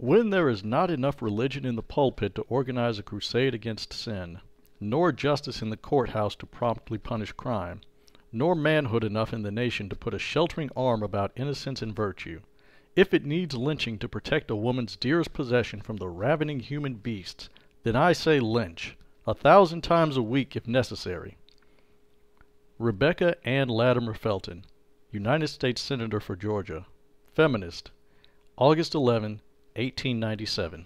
When there is not enough religion in the pulpit to organize a crusade against sin, nor justice in the courthouse to promptly punish crime, nor manhood enough in the nation to put a sheltering arm about innocence and virtue, if it needs lynching to protect a woman's dearest possession from the ravening human beasts, then I say lynch, 1,000 times a week if necessary. Rebecca Ann Latimer Felton, United States Senator for Georgia, Feminist, August 11, 1897.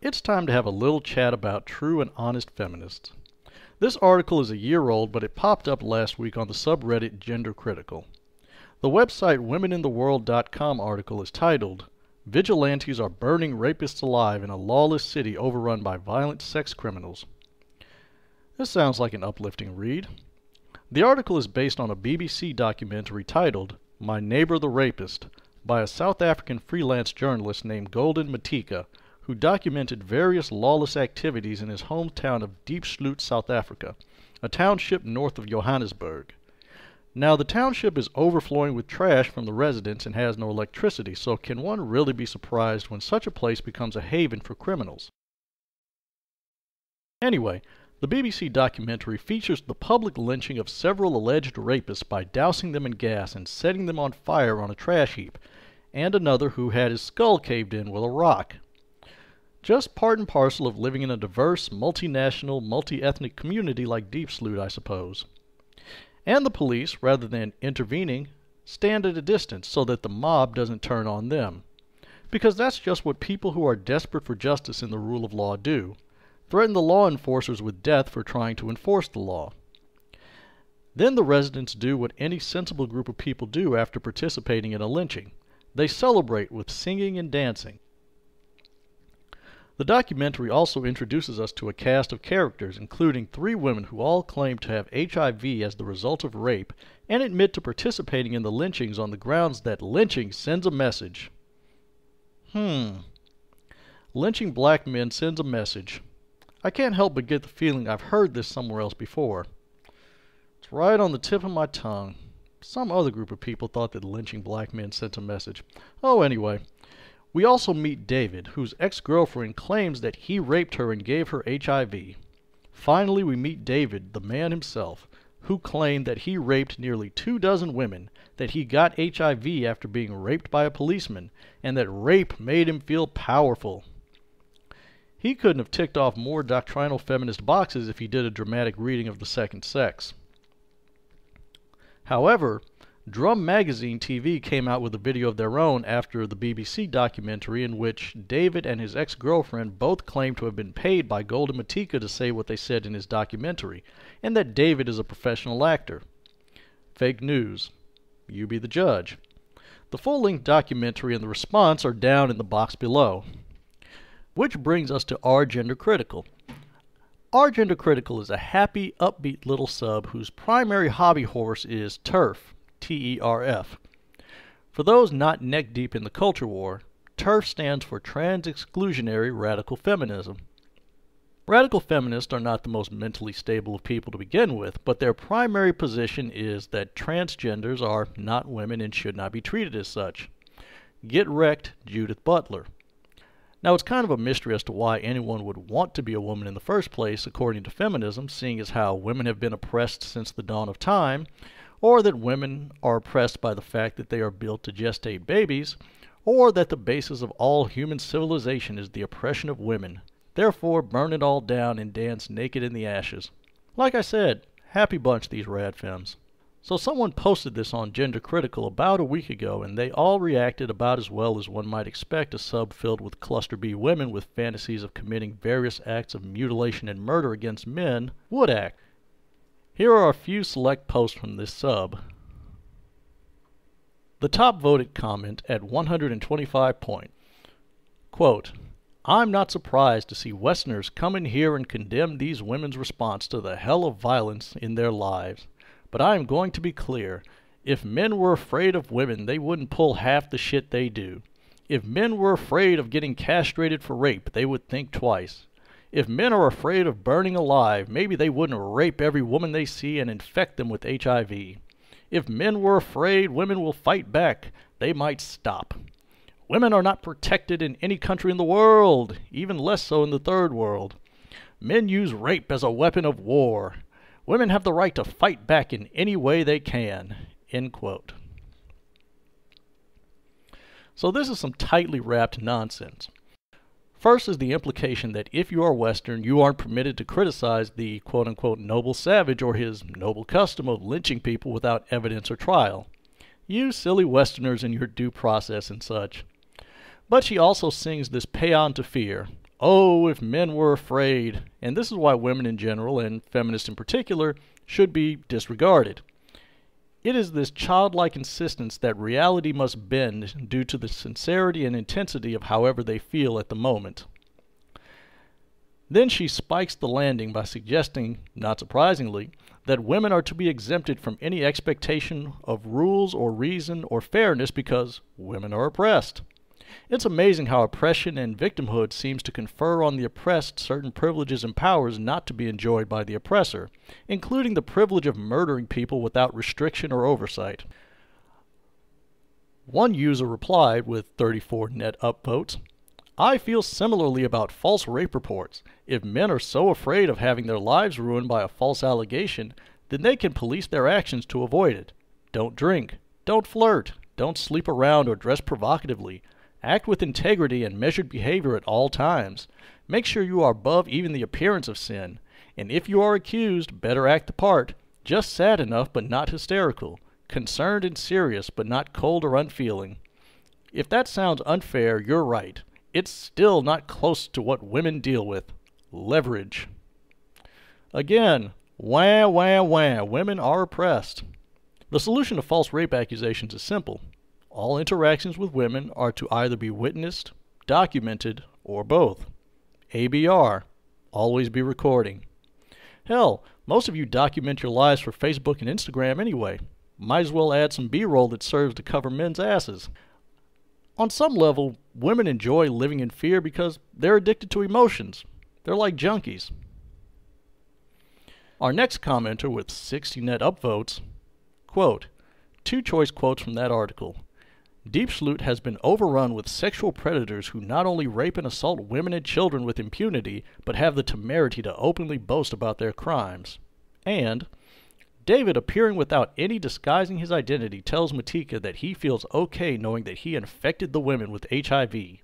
It's time to have a little chat about true and honest feminists. This article is a year old, but it popped up last week on the subreddit Gender Critical. The website womenintheworld.com article is titled, "Vigilantes are burning rapists alive in a lawless city overrun by violent sex criminals." This sounds like an uplifting read. The article is based on a BBC documentary titled, "My Neighbor the Rapist," by a South African freelance journalist named Golden Matika, who documented various lawless activities in his hometown of Diepsloot, South Africa, a township north of Johannesburg. Now, the township is overflowing with trash from the residents and has no electricity, so can one really be surprised when such a place becomes a haven for criminals? Anyway, the BBC documentary features the public lynching of several alleged rapists by dousing them in gas and setting them on fire on a trash heap, and another who had his skull caved in with a rock. Just part and parcel of living in a diverse, multinational, multi-ethnic community like Diepsloot, I suppose. And the police, rather than intervening, stand at a distance so that the mob doesn't turn on them. Because that's just what people who are desperate for justice in the rule of law do. Threaten the law enforcers with death for trying to enforce the law. Then the residents do what any sensible group of people do after participating in a lynching. They celebrate with singing and dancing. The documentary also introduces us to a cast of characters, including 3 women who all claim to have HIV as the result of rape and admit to participating in the lynchings on the grounds that lynching sends a message. Lynching black men sends a message. I can't help but get the feeling I've heard this somewhere else before. It's right on the tip of my tongue. Some other group of people thought that lynching black men sent a message. Oh, anyway. We also meet David, whose ex-girlfriend claims that he raped her and gave her HIV. Finally, we meet David, the man himself, who claimed that he raped nearly 24 women, that he got HIV after being raped by a policeman, and that rape made him feel powerful. He couldn't have ticked off more doctrinal feminist boxes if he did a dramatic reading of The Second Sex. However, Drum Magazine TV came out with a video of their own after the BBC documentary in which David and his ex-girlfriend both claimed to have been paid by Golden Matika to say what they said in his documentary, and that David is a professional actor. Fake news. You be the judge. The full-length documentary and the response are down in the box below. Which brings us to Our Gender Critical. Our Gender Critical is a happy, upbeat little sub whose primary hobby horse is TERF, T-E-R-F. For those not neck-deep in the culture war, TERF stands for Trans-Exclusionary Radical Feminism. Radical feminists are not the most mentally stable of people to begin with, but their primary position is that transgenders are not women and should not be treated as such. Get wrecked, Judith Butler. Now, it's kind of a mystery as to why anyone would want to be a woman in the first place, according to feminism, seeing as how women have been oppressed since the dawn of time, or that women are oppressed by the fact that they are built to gestate babies, or that the basis of all human civilization is the oppression of women. Therefore, burn it all down and dance naked in the ashes. Like I said, happy bunch, these rad femmes. So someone posted this on Gender Critical about a week ago, and they all reacted about as well as one might expect a sub filled with cluster B women with fantasies of committing various acts of mutilation and murder against men would act. Here are a few select posts from this sub. The top voted comment at 125 points. Quote, "I'm not surprised to see Westerners come in here and condemn these women's response to the hell of violence in their lives. But I am going to be clear. If men were afraid of women, they wouldn't pull half the shit they do. If men were afraid of getting castrated for rape, they would think twice. If men are afraid of burning alive, maybe they wouldn't rape every woman they see and infect them with HIV. If men were afraid women will fight back, they might stop. Women are not protected in any country in the world, even less so in the third world. Men use rape as a weapon of war. Women have the right to fight back in any way they can." End quote. So this is some tightly wrapped nonsense. First is the implication that if you are Western, you aren't permitted to criticize the quote-unquote noble savage or his noble custom of lynching people without evidence or trial. You silly Westerners and your due process and such. But she also sings this paean to fear. Oh, if men were afraid. And this is why women in general, and feminists in particular, should be disregarded. It is this childlike insistence that reality must bend due to the sincerity and intensity of however they feel at the moment. Then she spikes the landing by suggesting, not surprisingly, that women are to be exempted from any expectation of rules or reason or fairness because women are oppressed. It's amazing how oppression and victimhood seems to confer on the oppressed certain privileges and powers not to be enjoyed by the oppressor, including the privilege of murdering people without restriction or oversight. One user replied with 34 net upvotes, "I feel similarly about false rape reports. If men are so afraid of having their lives ruined by a false allegation, then they can police their actions to avoid it. Don't drink. Don't flirt. Don't sleep around or dress provocatively. Act with integrity and measured behavior at all times. Make sure you are above even the appearance of sin. And if you are accused, better act the part. Just sad enough but not hysterical. Concerned and serious but not cold or unfeeling. If that sounds unfair, you're right. It's still not close to what women deal with. Leverage." Again, wah, wah, wah, women are oppressed. The solution to false rape accusations is simple. All interactions with women are to either be witnessed, documented, or both. ABR, always be recording. Hell, most of you document your lives for Facebook and Instagram anyway. Might as well add some B-roll that serves to cover men's asses. On some level, women enjoy living in fear because they're addicted to emotions. They're like junkies. Our next commenter with 60 net upvotes, quote, two choice quotes from that article. Deep Sloot has been overrun with sexual predators who not only rape and assault women and children with impunity, but have the temerity to openly boast about their crimes. And David, appearing without any disguising his identity, tells Matika that he feels okay knowing that he infected the women with HIV.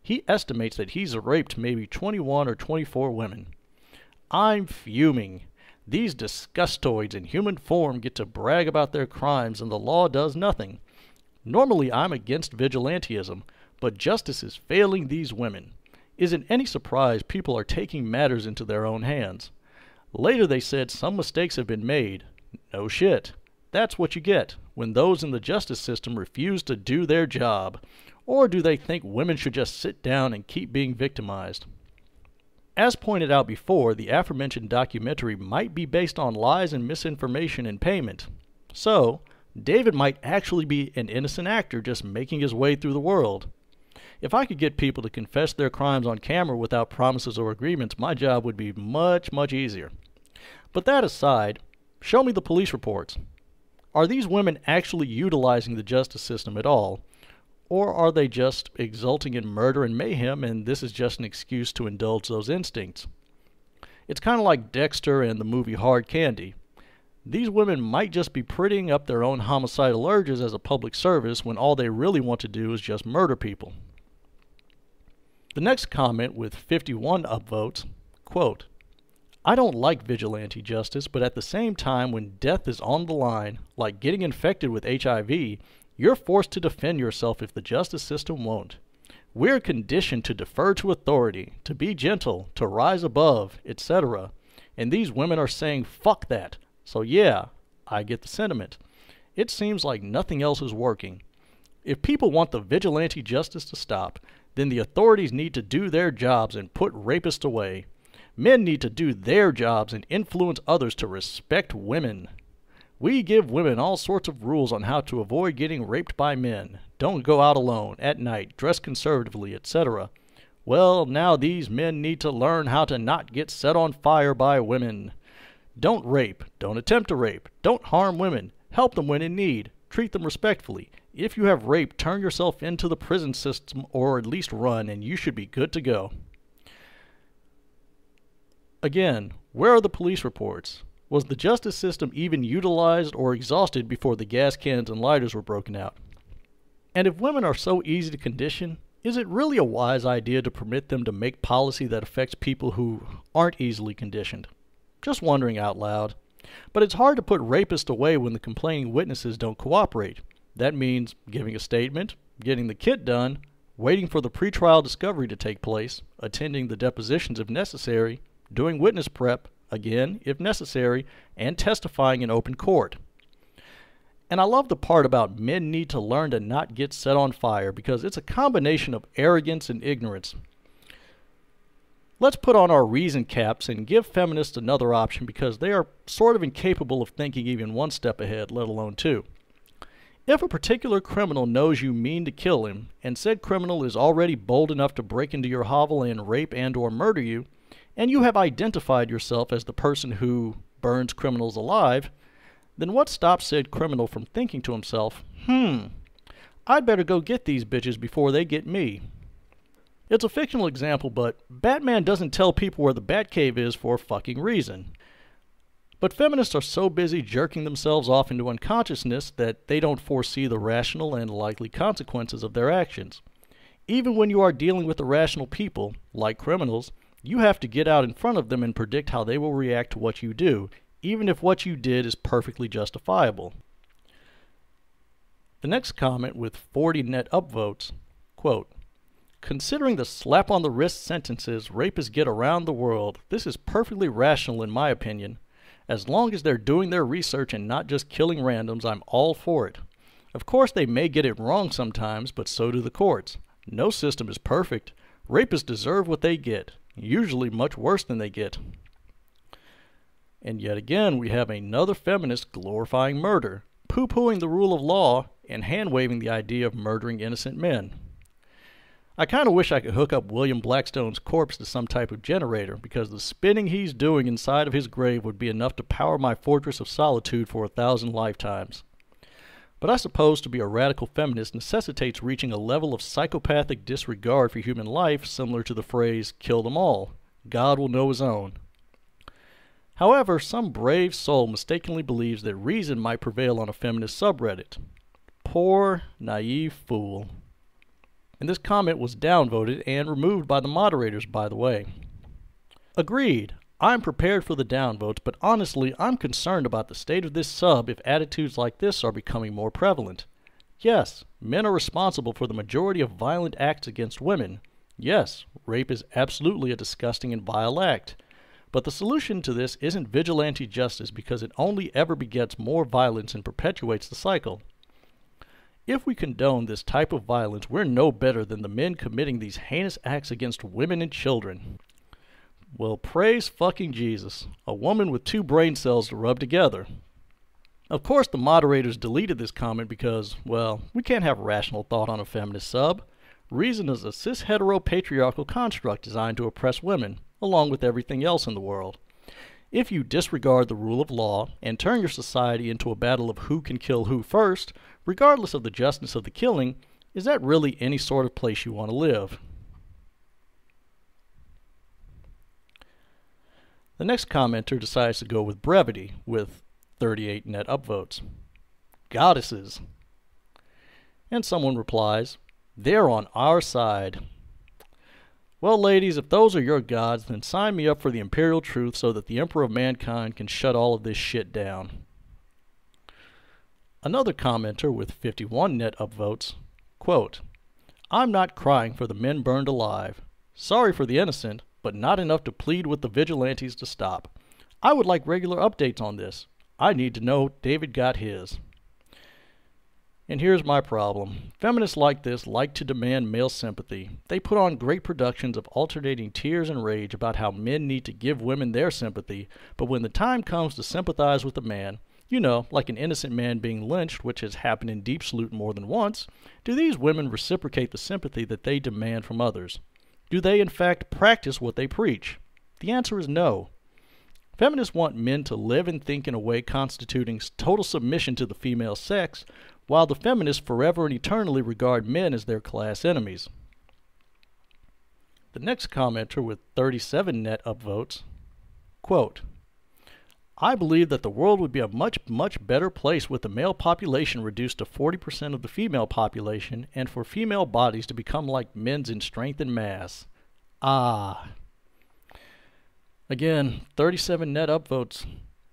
He estimates that he's raped maybe 21 or 24 women. I'm fuming. These disgustoids in human form get to brag about their crimes and the law does nothing. Normally I'm against vigilantism, but justice is failing these women. Isn't any surprise people are taking matters into their own hands. Later they said some mistakes have been made. No shit. That's what you get when those in the justice system refuse to do their job. Or do they think women should just sit down and keep being victimized? As pointed out before, the aforementioned documentary might be based on lies and misinformation and payment. So, David might actually be an innocent actor just making his way through the world. If I could get people to confess their crimes on camera without promises or agreements, my job would be much, much easier. But that aside, show me the police reports. Are these women actually utilizing the justice system at all? Or are they just exulting in murder and mayhem and this is just an excuse to indulge those instincts? It's kind of like Dexter and the movie Hard Candy. These women might just be prettying up their own homicidal urges as a public service when all they really want to do is just murder people. The next comment with 51 upvotes, quote, I don't like vigilante justice, but at the same time when death is on the line, like getting infected with HIV, you're forced to defend yourself if the justice system won't. We're conditioned to defer to authority, to be gentle, to rise above, etc. And these women are saying, fuck that. So yeah, I get the sentiment. It seems like nothing else is working. If people want the vigilante justice to stop, then the authorities need to do their jobs and put rapists away. Men need to do their jobs and influence others to respect women. We give women all sorts of rules on how to avoid getting raped by men. Don't go out alone, at night, dress conservatively, etc. Well, now these men need to learn how to not get set on fire by women. Don't rape. Don't attempt to rape. Don't harm women. Help them when in need. Treat them respectfully. If you have raped, turn yourself into the prison system or at least run, and you should be good to go. Again, where are the police reports? Was the justice system even utilized or exhausted before the gas cans and lighters were broken out? And if women are so easy to condition, is it really a wise idea to permit them to make policy that affects people who aren't easily conditioned? Just wondering out loud. But it's hard to put rapists away when the complaining witnesses don't cooperate. That means giving a statement, getting the kit done, waiting for the pretrial discovery to take place, attending the depositions if necessary, doing witness prep, again, if necessary, and testifying in open court. And I love the part about men need to learn to not get set on fire because it's a combination of arrogance and ignorance. Let's put on our reason caps and give feminists another option because they are sort of incapable of thinking even one step ahead, let alone two. If a particular criminal knows you mean to kill him, and said criminal is already bold enough to break into your hovel and rape and or murder you, and you have identified yourself as the person who burns criminals alive, then what stops said criminal from thinking to himself, I'd better go get these bitches before they get me. It's a fictional example, but Batman doesn't tell people where the Batcave is for a fucking reason. But feminists are so busy jerking themselves off into unconsciousness that they don't foresee the rational and likely consequences of their actions. Even when you are dealing with irrational people, like criminals, you have to get out in front of them and predict how they will react to what you do, even if what you did is perfectly justifiable. The next comment with 40 net upvotes, quote, considering the slap on the wrist sentences rapists get around the world, this is perfectly rational in my opinion. As long as they're doing their research and not just killing randoms, I'm all for it. Of course they may get it wrong sometimes, but so do the courts. No system is perfect. Rapists deserve what they get, usually much worse than they get. And yet again, we have another feminist glorifying murder, poo-pooing the rule of law, and hand-waving the idea of murdering innocent men. I kind of wish I could hook up William Blackstone's corpse to some type of generator, because the spinning he's doing inside of his grave would be enough to power my fortress of solitude for 1,000 lifetimes. But I suppose to be a radical feminist necessitates reaching a level of psychopathic disregard for human life similar to the phrase, kill them all. God will know his own. However, some brave soul mistakenly believes that reason might prevail on a feminist subreddit. Poor, naive fool. And this comment was downvoted and removed by the moderators, by the way. Agreed. I'm prepared for the downvotes, but honestly, I'm concerned about the state of this sub if attitudes like this are becoming more prevalent. Yes, men are responsible for the majority of violent acts against women. Yes, rape is absolutely a disgusting and vile act. But the solution to this isn't vigilante justice because it only ever begets more violence and perpetuates the cycle. If we condone this type of violence, we're no better than the men committing these heinous acts against women and children. Well, praise fucking Jesus, a woman with 2 brain cells to rub together. Of course, the moderators deleted this comment because, well, we can't have rational thought on a feminist sub. Reason is a cis-hetero-patriarchal construct designed to oppress women, along with everything else in the world. If you disregard the rule of law and turn your society into a battle of who can kill who first, regardless of the justness of the killing, is that really any sort of place you want to live? The next commenter decides to go with brevity, with 38 net upvotes. Goddesses. And someone replies, they're on our side. Well, ladies, if those are your gods, then sign me up for the imperial truth so that the Emperor of Mankind can shut all of this shit down. Another commenter with 51 net upvotes, quote, I'm not crying for the men burned alive. Sorry for the innocent, but not enough to plead with the vigilantes to stop. I would like regular updates on this. I need to know David got his. And here's my problem. Feminists like this like to demand male sympathy. They put on great productions of alternating tears and rage about how men need to give women their sympathy, but when the time comes to sympathize with a man, you know, like an innocent man being lynched, which has happened in Deep Salute more than once, do these women reciprocate the sympathy that they demand from others? Do they in fact practice what they preach? The answer is no. Feminists want men to live and think in a way constituting total submission to the female sex, while the feminists forever and eternally regard men as their class enemies. The next commenter with 37 net upvotes, quote, I believe that the world would be a much, much better place with the male population reduced to 40% of the female population and for female bodies to become like men's in strength and mass. Ah. Again, 37 net upvotes.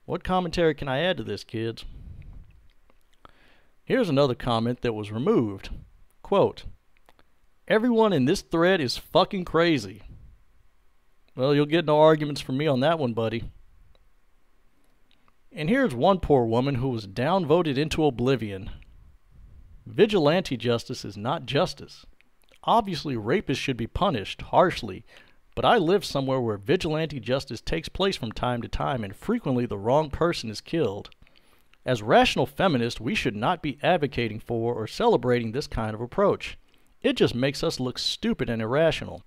What commentary can I add to this, kids? Here's another comment that was removed. Quote, everyone in this thread is fucking crazy. Well, you'll get no arguments from me on that one, buddy. And here's one poor woman who was downvoted into oblivion. Vigilante justice is not justice. Obviously, rapists should be punished harshly, but I live somewhere where vigilante justice takes place from time to time, and frequently the wrong person is killed. As rational feminists, we should not be advocating for or celebrating this kind of approach. It just makes us look stupid and irrational.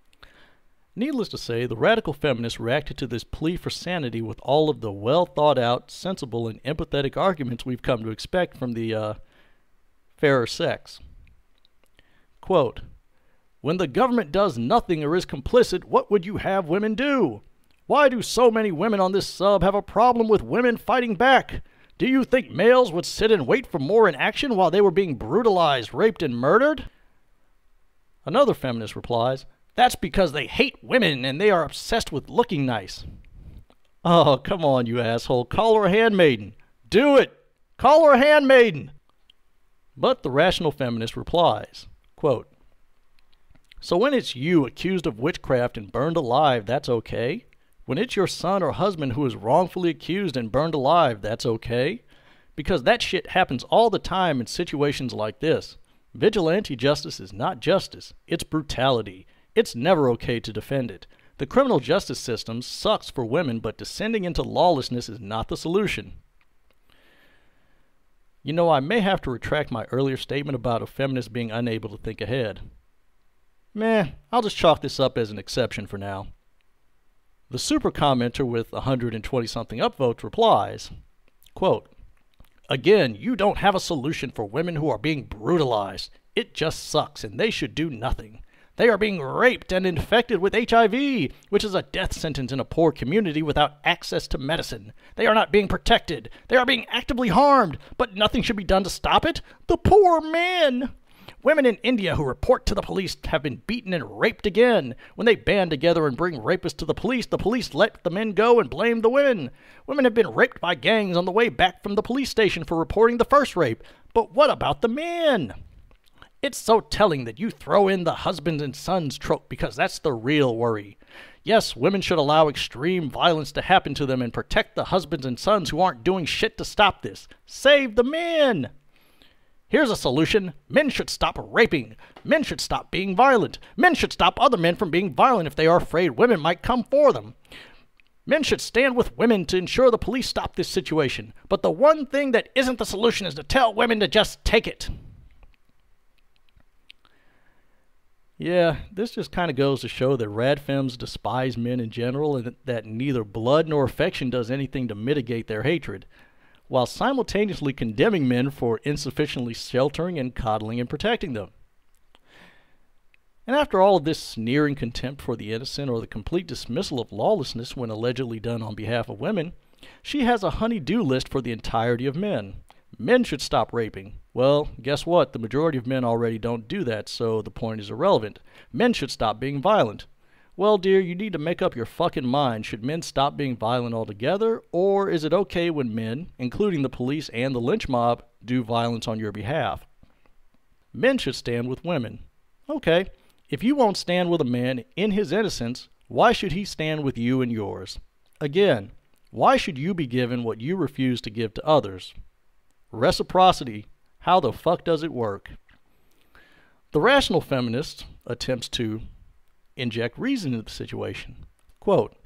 Needless to say, the radical feminists reacted to this plea for sanity with all of the well-thought-out, sensible, and empathetic arguments we've come to expect from the fairer sex. Quote, when the government does nothing or is complicit, what would you have women do? Why do so many women on this sub have a problem with women fighting back? Do you think males would sit and wait for more inaction while they were being brutalized, raped, and murdered? Another feminist replies, that's because they hate women and they are obsessed with looking nice. Oh, come on, you asshole. Call her a handmaiden. Do it. Call her a handmaiden. But the rational feminist replies, quote, so when it's you accused of witchcraft and burned alive, that's okay? When it's your son or husband who is wrongfully accused and burned alive, that's okay? Because that shit happens all the time in situations like this. Vigilante justice is not justice. It's brutality. It's never okay to defend it. The criminal justice system sucks for women, but descending into lawlessness is not the solution. You know, I may have to retract my earlier statement about a feminist being unable to think ahead. Meh, I'll just chalk this up as an exception for now. The super commenter with 120-something upvotes replies, quote, again, you don't have a solution for women who are being brutalized. It just sucks, and they should do nothing. They are being raped and infected with HIV, which is a death sentence in a poor community without access to medicine. They are not being protected. They are being actively harmed, but nothing should be done to stop it. The poor men! Women in India who report to the police have been beaten and raped again. When they band together and bring rapists to the police let the men go and blame the women. Women have been raped by gangs on the way back from the police station for reporting the first rape. But what about the men? It's so telling that you throw in the husbands and sons trope because that's the real worry. Yes, women should allow extreme violence to happen to them and protect the husbands and sons who aren't doing shit to stop this. Save the men! Here's a solution. Men should stop raping. Men should stop being violent. Men should stop other men from being violent if they are afraid women might come for them. Men should stand with women to ensure the police stop this situation. But the one thing that isn't the solution is to tell women to just take it. Yeah, this just kind of goes to show that radfems despise men in general and that neither blood nor affection does anything to mitigate their hatred, while simultaneously condemning men for insufficiently sheltering and coddling and protecting them. And after all of this sneering contempt for the innocent or the complete dismissal of lawlessness when allegedly done on behalf of women, she has a honey-do list for the entirety of men. Men should stop raping. Well, guess what? The majority of men already don't do that, so the point is irrelevant. Men should stop being violent. Well, dear, you need to make up your fucking mind. Should men stop being violent altogether, or is it okay when men, including the police and the lynch mob, do violence on your behalf? Men should stand with women. Okay, if you won't stand with a man in his innocence, why should he stand with you in yours? Again, why should you be given what you refuse to give to others? Reciprocity, how the fuck does it work? The rational feminist attempts to inject reason into the situation. Quote,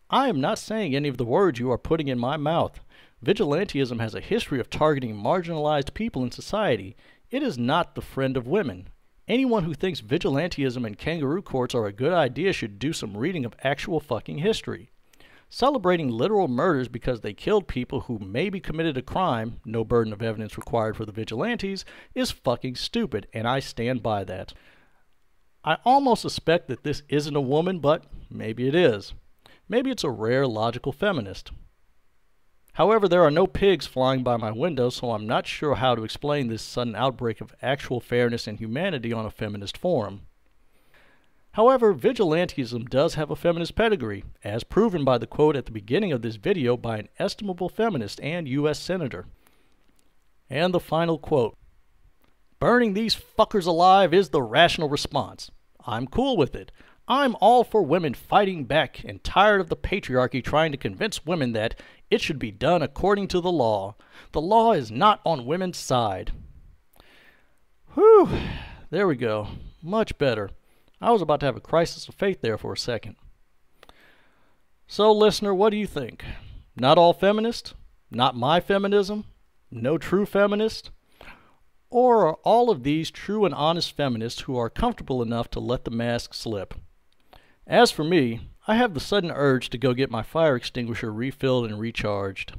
I am not saying any of the words you are putting in my mouth. Vigilantism has a history of targeting marginalized people in society. It is not the friend of women. Anyone who thinks vigilantism and kangaroo courts are a good idea should do some reading of actual fucking history. Celebrating literal murders because they killed people who maybe committed a crime, no burden of evidence required for the vigilantes, is fucking stupid, and I stand by that. I almost suspect that this isn't a woman, but maybe it is. Maybe it's a rare logical feminist. However, there are no pigs flying by my window, so I'm not sure how to explain this sudden outbreak of actual fairness and humanity on a feminist forum. However, vigilantism does have a feminist pedigree, as proven by the quote at the beginning of this video by an estimable feminist and U.S. Senator. And the final quote, "Burning these fuckers alive is the rational response. I'm cool with it. I'm all for women fighting back and tired of the patriarchy trying to convince women that it should be done according to the law. The law is not on women's side." Whew, there we go. Much better. I was about to have a crisis of faith there for a second. So, listener, what do you think? Not all feminists? Not my feminism? No true feminist? Or are all of these true and honest feminists who are comfortable enough to let the mask slip? As for me, I have the sudden urge to go get my fire extinguisher refilled and recharged.